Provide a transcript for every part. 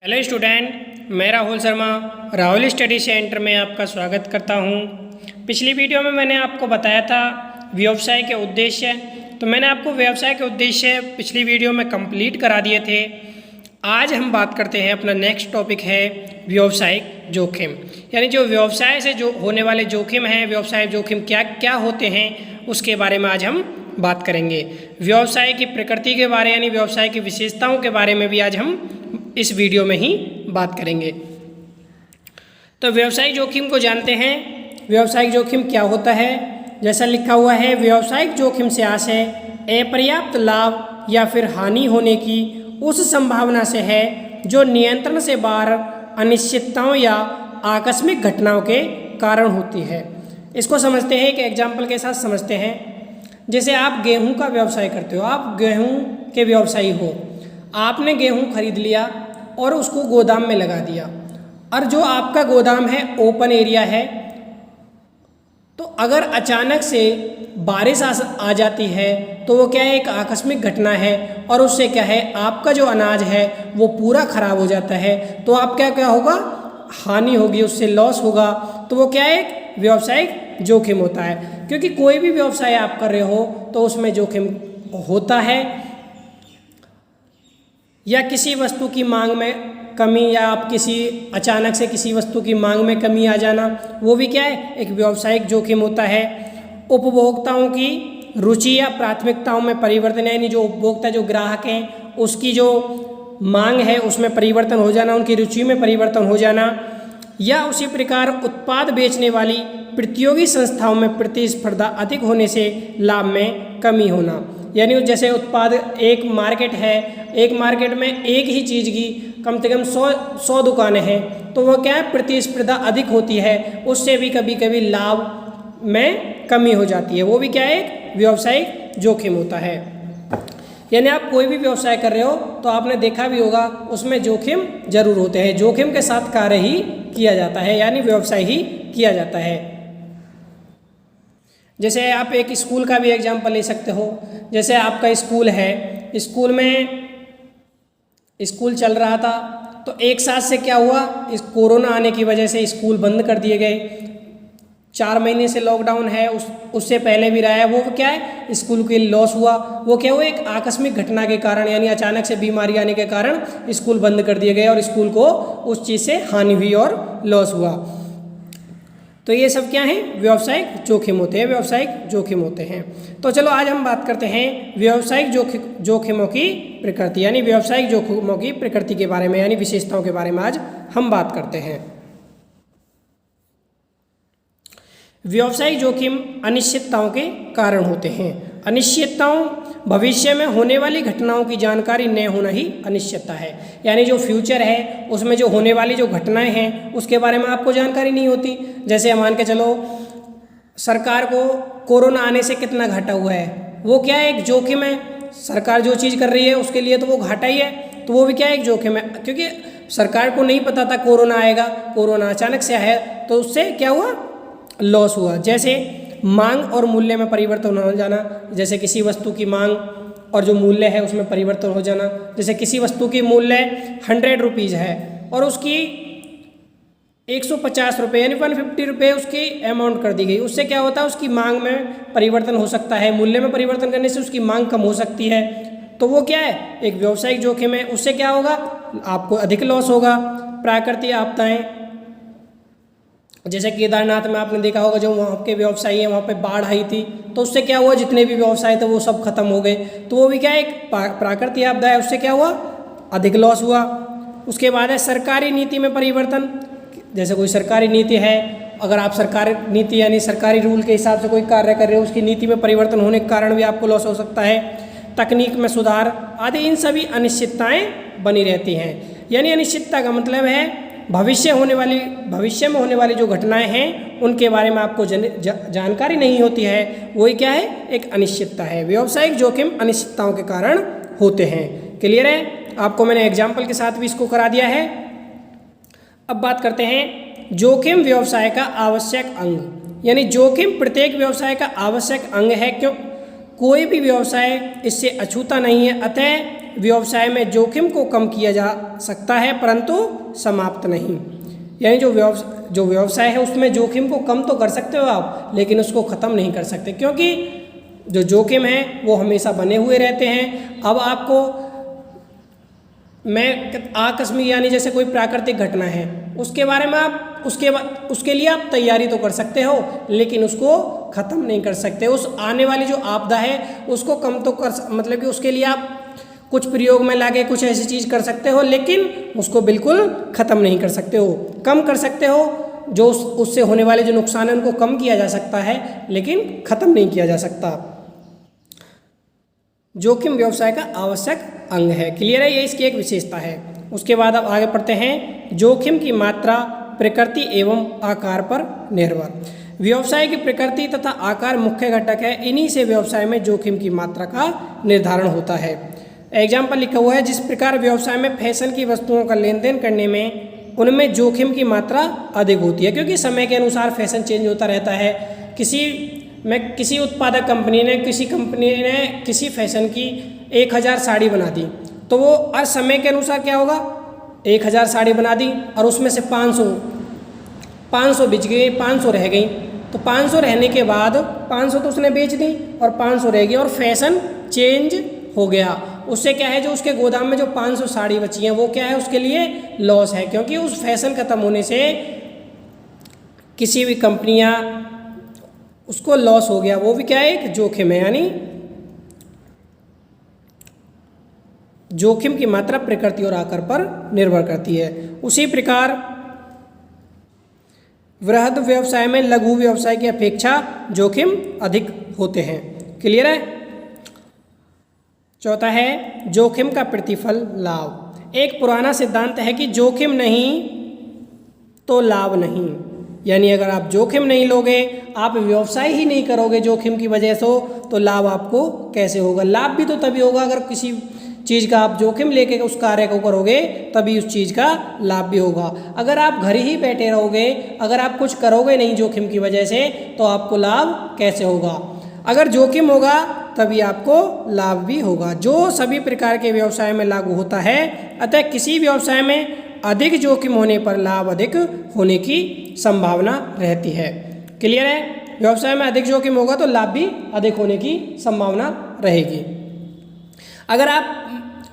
Hello student, मैं Rahul Sharma Rahul study centre में आपका स्वागत करता हूं। पिछली वीडियो में मैंने आपको बताया था व्यवसाय के उद्देश्य, तो मैंने आपको व्यवसाय के उद्देश्य पिछली वीडियो में कंप्लीट करा दिए थे। आज हम बात करते हैं, अपना नेक्स्ट टॉपिक है व्यवसायिक जोखिम, यानी जो व्यवसाय से जो होने वाले जोखिम हैं, व्यवसाय जोखिम क्या क्या होते हैं उसके बारे में आज हम बात करेंगे। व्यवसाय की प्रकृति के बारे यानी व्यवसाय की विशेषताओं के बारे में भी आज हम इस वीडियो में ही बात करेंगे। तो व्यवसायिक जोखिम को जानते हैं। व्यवसायिक जोखिम क्या होता है? जैसा लिखा हुआ है, व्यवसायिक जोखिम से आशय अपर्याप्त लाभ या फिर हानि होने की उस संभावना से है जो नियंत्रण से बाहर अनिश्चितताओं या आकस्मिक घटनाओं के कारण होती है। इसको समझते हैं, एक एग्जाम्पल के साथ समझते हैं। जैसे आप गेहूं का व्यवसाय करते हो, आप गेहूं के व्यवसायी हो, आपने गेहूं खरीद लिया और उसको गोदाम में लगा दिया, और जो आपका गोदाम है ओपन एरिया है, तो अगर अचानक से बारिश आ जाती है तो वो क्या है, एक आकस्मिक घटना है, और उससे क्या है, आपका जो अनाज है वो पूरा खराब हो जाता है। तो आप क्या होगा, हानि होगी, उससे लॉस होगा। तो वो क्या है, एक व्यवसायिक जोखिम होता है। क्योंकि कोई भी व्यवसाय आप कर रहे हो तो उसमें जोखिम होता है, या किसी वस्तु की मांग में कमी, या आप किसी अचानक से किसी वस्तु की मांग में कमी आ जाना, वो भी क्या है, एक व्यवसायिक जोखिम होता है। उपभोक्ताओं की रुचि या प्राथमिकताओं में परिवर्तन, यानी जो उपभोक्ता, जो ग्राहक हैं, उसकी जो मांग है उसमें परिवर्तन हो जाना, उनकी रुचि में परिवर्तन हो जाना, या उसी प्रकार उत्पाद बेचने वाली प्रतियोगी संस्थाओं में प्रतिस्पर्धा अधिक होने से लाभ में कमी होना। यानी जैसे उत्पाद, एक मार्केट है, एक मार्केट में एक ही चीज़ की कम से कम 100 दुकानें हैं, तो वह क्या है, प्रतिस्पर्धा अधिक होती है, उससे भी कभी कभी लाभ में कमी हो जाती है। वो भी क्या है, एक व्यवसायिक जोखिम होता है। यानी आप कोई भी व्यवसाय कर रहे हो तो आपने देखा भी होगा, उसमें जोखिम जरूर होते हैं। जोखिम के साथ कार्य ही किया जाता है, यानी व्यवसाय ही किया जाता है। जैसे आप एक स्कूल का भी एग्जाम्पल ले सकते हो। जैसे आपका स्कूल है, स्कूल में स्कूल चल रहा था, तो एक साथ से क्या हुआ, इस कोरोना आने की वजह से स्कूल बंद कर दिए गए। 4 महीने से लॉकडाउन है, उससे पहले भी रहा है। वो क्या है, स्कूल के लॉस हुआ। वो क्या हुआ, एक आकस्मिक घटना के कारण, यानी अचानक से बीमारी आने के कारण स्कूल बंद कर दिए गए और स्कूल को उस चीज़ से हानि हुई और लॉस हुआ। तो ये सब क्या है, व्यवसायिक जोखिम होते हैं, व्यवसायिक जोखिम होते हैं। तो चलो आज हम बात करते हैं व्यवसायिक जोखिमों की प्रकृति, यानी व्यवसायिक जोखिमों की प्रकृति के बारे में, यानी विशेषताओं के बारे में आज हम बात करते हैं। व्यवसायिक जोखिम अनिश्चितताओं के कारण होते हैं। अनिश्चितताओं, भविष्य में होने वाली घटनाओं की जानकारी न होना ही अनिश्चितता है। यानी जो फ्यूचर है उसमें जो होने वाली जो घटनाएं हैं उसके बारे में आपको जानकारी नहीं होती। जैसे मान के चलो, सरकार को कोरोना आने से कितना घाटा हुआ है, वो क्या है, एक जोखिम है। सरकार जो चीज़ कर रही है उसके लिए तो वो घाटा ही है, तो वो भी क्या है, एक जोखिम है। क्योंकि सरकार को नहीं पता था कोरोना आएगा, कोरोना अचानक से आया, तो उससे क्या हुआ, लॉस हुआ। जैसे मांग और मूल्य में परिवर्तन हो जाना, जैसे किसी वस्तु की मांग और जो मूल्य है उसमें परिवर्तन हो जाना। जैसे किसी वस्तु की मूल्य 100 रुपीज़ है और उसकी 150 रुपये यानी 150 रुपये उसकी अमाउंट कर दी गई। उससे क्या होता है, उसकी मांग में परिवर्तन हो सकता है, मूल्य में परिवर्तन करने से उसकी मांग कम हो सकती है। तो वो क्या है, एक व्यवसायिक जोखिम है। उससे क्या होगा, आपको अधिक लॉस होगा। प्राकृतिक आपदाएँ, जैसे केदारनाथ में आपने देखा होगा, जो वहाँ के व्यवसायी हैं, वहाँ पे बाढ़ आई थी, तो उससे क्या हुआ, जितने भी व्यवसाय थे वो सब खत्म हो गए। तो वो भी क्या है, एक प्राकृतिक आपदा है, उससे क्या हुआ, अधिक लॉस हुआ। उसके बाद है सरकारी नीति में परिवर्तन। जैसे कोई सरकारी नीति है, अगर आप सरकारी नीति यानी सरकारी रूल के हिसाब से कोई कार्य कर रहे हो, उसकी नीति में परिवर्तन होने के कारण भी आपको लॉस हो सकता है। तकनीक में सुधार आदि, इन सभी अनिश्चितताएँ बनी रहती हैं। यानी अनिश्चितता का मतलब है भविष्य में होने वाली जो घटनाएं हैं उनके बारे में आपको जानकारी नहीं होती है, वही क्या है, एक अनिश्चितता है। व्यवसायिक जोखिम अनिश्चितताओं के कारण होते हैं। क्लियर है? आपको मैंने एग्जाम्पल के साथ भी इसको करा दिया है। अब बात करते हैं जोखिम व्यवसाय का आवश्यक अंग, यानी जोखिम प्रत्येक व्यवसाय का आवश्यक अंग है। क्यों, कोई भी व्यवसाय इससे अछूता नहीं है, अतः व्यवसाय में जोखिम को कम किया जा सकता है परंतु समाप्त नहीं। यानी जो व्यवसाय है उसमें जोखिम को कम तो कर सकते हो आप, लेकिन उसको ख़त्म नहीं कर सकते, क्योंकि जो जोखिम है वो हमेशा बने हुए रहते हैं। अब आपको मैं आकस्मिक यानी जैसे कोई प्राकृतिक घटना है उसके बारे में आप उसके लिए आप तैयारी तो कर सकते हो, लेकिन उसको ख़त्म नहीं कर सकते। उस आने वाली जो आपदा है उसको कम तो मतलब कि उसके लिए आप कुछ प्रयोग में लाके कुछ ऐसी चीज़ कर सकते हो, लेकिन उसको बिल्कुल ख़त्म नहीं कर सकते हो। कम कर सकते हो, जो उससे होने वाले जो नुकसान है उनको कम किया जा सकता है, लेकिन ख़त्म नहीं किया जा सकता। जोखिम व्यवसाय का आवश्यक अंग है। क्लियर है, ये इसकी एक विशेषता है। उसके बाद अब आगे पढ़ते हैं। जोखिम की मात्रा प्रकृति एवं आकार पर निर्भर। व्यवसाय की प्रकृति तथा आकार मुख्य घटक है, इन्हीं से व्यवसाय में जोखिम की मात्रा का निर्धारण होता है। एग्जाम्पल लिखा हुआ है, जिस प्रकार व्यवसाय में फैशन की वस्तुओं का लेन देन करने में उनमें जोखिम की मात्रा अधिक होती है, क्योंकि समय के अनुसार फैशन चेंज होता रहता है। किसी उत्पादक कंपनी ने किसी फैशन की 1000 साड़ी बना दी, तो वो हर समय के अनुसार क्या होगा, 1000 साड़ी बना दी और उसमें से 500 बिच गई, 500 रह गई, तो 500 रहने के बाद 500 तो उसने बेच दी और 500 रह गई और फैशन चेंज हो गया। उससे क्या है, जो उसके गोदाम में जो 500 साड़ी बची हैं वो क्या है, उसके लिए लॉस है, क्योंकि उस फैशन ख़त्म होने से किसी भी कंपनियां उसको लॉस हो गया, वो भी क्या है, एक जोखिम है। यानी जोखिम की मात्रा प्रकृति और आकार पर निर्भर करती है। उसी प्रकार वृहद व्यवसाय में लघु व्यवसाय की अपेक्षा जोखिम अधिक होते हैं। क्लियर है। चौथा है जोखिम का प्रतिफल लाभ। एक पुराना सिद्धांत है कि जोखिम नहीं तो लाभ नहीं। यानी अगर आप जोखिम नहीं लोगे, आप व्यवसाय ही नहीं करोगे जोखिम की वजह से, तो लाभ आपको कैसे होगा। लाभ भी तो तभी होगा अगर किसी चीज़ का आप जोखिम लेके उस कार्य को करोगे, तभी उस चीज़ का लाभ भी होगा। अगर आप घर ही बैठे रहोगे, अगर आप कुछ करोगे नहीं जोखिम की वजह से, तो आपको लाभ कैसे होगा। अगर जोखिम होगा तभी आपको लाभ भी होगा, जो सभी प्रकार के व्यवसाय में लागू होता है। अतः किसी व्यवसाय में अधिक जोखिम होने पर लाभ अधिक होने की संभावना रहती है। क्लियर है। व्यवसाय में अधिक जोखिम होगा तो लाभ भी अधिक होने की संभावना रहेगी। अगर आप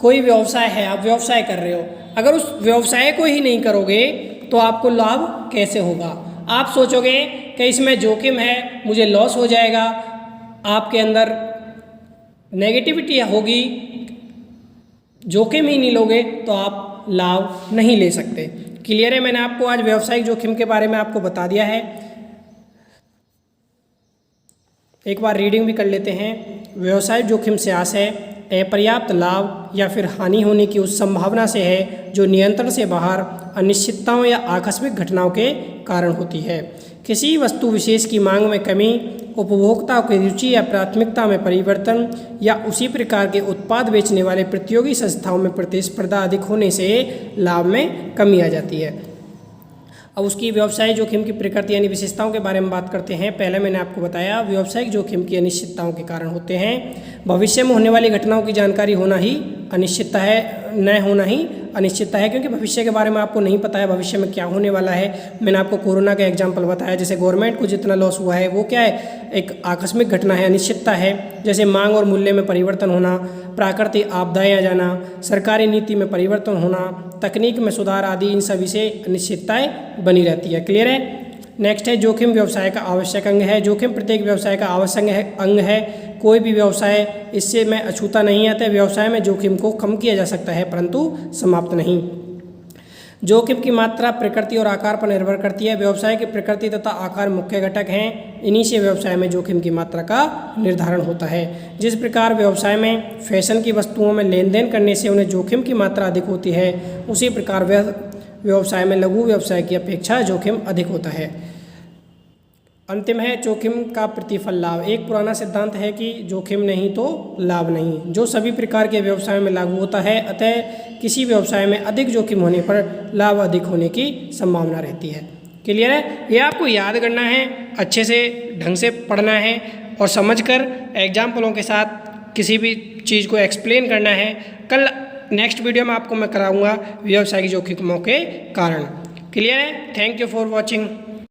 कोई व्यवसाय है, आप व्यवसाय कर रहे हो, अगर उस व्यवसाय को ही नहीं करोगे तो आपको लाभ कैसे होगा। आप सोचोगे कि इसमें जोखिम है, मुझे लॉस हो जाएगा, आपके अंदर नेगेटिविटी होगी, जोखिम ही नहीं लोगे तो आप लाभ नहीं ले सकते। क्लियर है। मैंने आपको आज व्यावसायिक जोखिम के बारे में आपको बता दिया है। एक बार रीडिंग भी कर लेते हैं। व्यावसायिक जोखिम से आशय अपर्याप्त लाभ या फिर हानि होने की उस संभावना से है जो नियंत्रण से बाहर अनिश्चितताओं या आकस्मिक घटनाओं के कारण होती है। किसी वस्तु विशेष की मांग में कमी, उपभोक्ता की रुचि या प्राथमिकता में परिवर्तन, या उसी प्रकार के उत्पाद बेचने वाले प्रतियोगी संस्थाओं में प्रतिस्पर्धा अधिक होने से लाभ में कमी आ जाती है। अब उसकी व्यवसायिक जोखिम की प्रकृति यानी विशेषताओं के बारे में बात करते हैं। पहले मैंने आपको बताया व्यावसायिक जोखिम की अनिश्चितताओं के कारण होते हैं। भविष्य में होने वाली घटनाओं की जानकारी होना ही अनिश्चितता है, न होना ही अनिश्चितता है, क्योंकि भविष्य के बारे में आपको नहीं पता है भविष्य में क्या होने वाला है। मैंने आपको कोरोना का एग्जाम्पल बताया, जैसे गवर्नमेंट को जितना लॉस हुआ है वो क्या है, एक आकस्मिक घटना है, अनिश्चितता है। जैसे मांग और मूल्य में परिवर्तन होना, प्राकृतिक आपदाएं आ जाना, सरकारी नीति में परिवर्तन होना, तकनीक में सुधार आदि, इन सभी से अनिश्चितताएं बनी रहती है। क्लियर है। नेक्स्ट है जोखिम व्यवसाय का आवश्यक अंग है। जोखिम प्रत्येक व्यवसाय का आवश्यक अंग है। कोई भी व्यवसाय इससे में अछूता नहीं आता। व्यवसाय में जोखिम को कम किया जा सकता है परंतु समाप्त नहीं। जोखिम की मात्रा प्रकृति और आकार पर निर्भर करती है। व्यवसाय की प्रकृति तथा आकार मुख्य घटक हैं, इन्हीं से व्यवसाय में जोखिम की मात्रा का निर्धारण होता है। जिस प्रकार व्यवसाय में फैशन की वस्तुओं में लेन देन करने से उन्हें जोखिम की मात्रा अधिक होती है, उसी प्रकार व्यवसाय में लघु व्यवसाय की अपेक्षा जोखिम अधिक होता है। अंतिम है जोखिम का प्रतिफल लाभ। एक पुराना सिद्धांत है कि जोखिम नहीं तो लाभ नहीं, जो सभी प्रकार के व्यवसाय में लागू होता है। अतः किसी व्यवसाय में अधिक जोखिम होने पर लाभ अधिक होने की संभावना रहती है। क्लियर है। ये आपको याद करना है, अच्छे से ढंग से पढ़ना है और समझकर एग्जाम्पलों के साथ किसी भी चीज़ को एक्सप्लेन करना है, कल नेक्स्ट वीडियो में आपको मैं कराऊंगा व्यवसायिक जोखिमों के कारण। क्लियर है? Thank you for watching.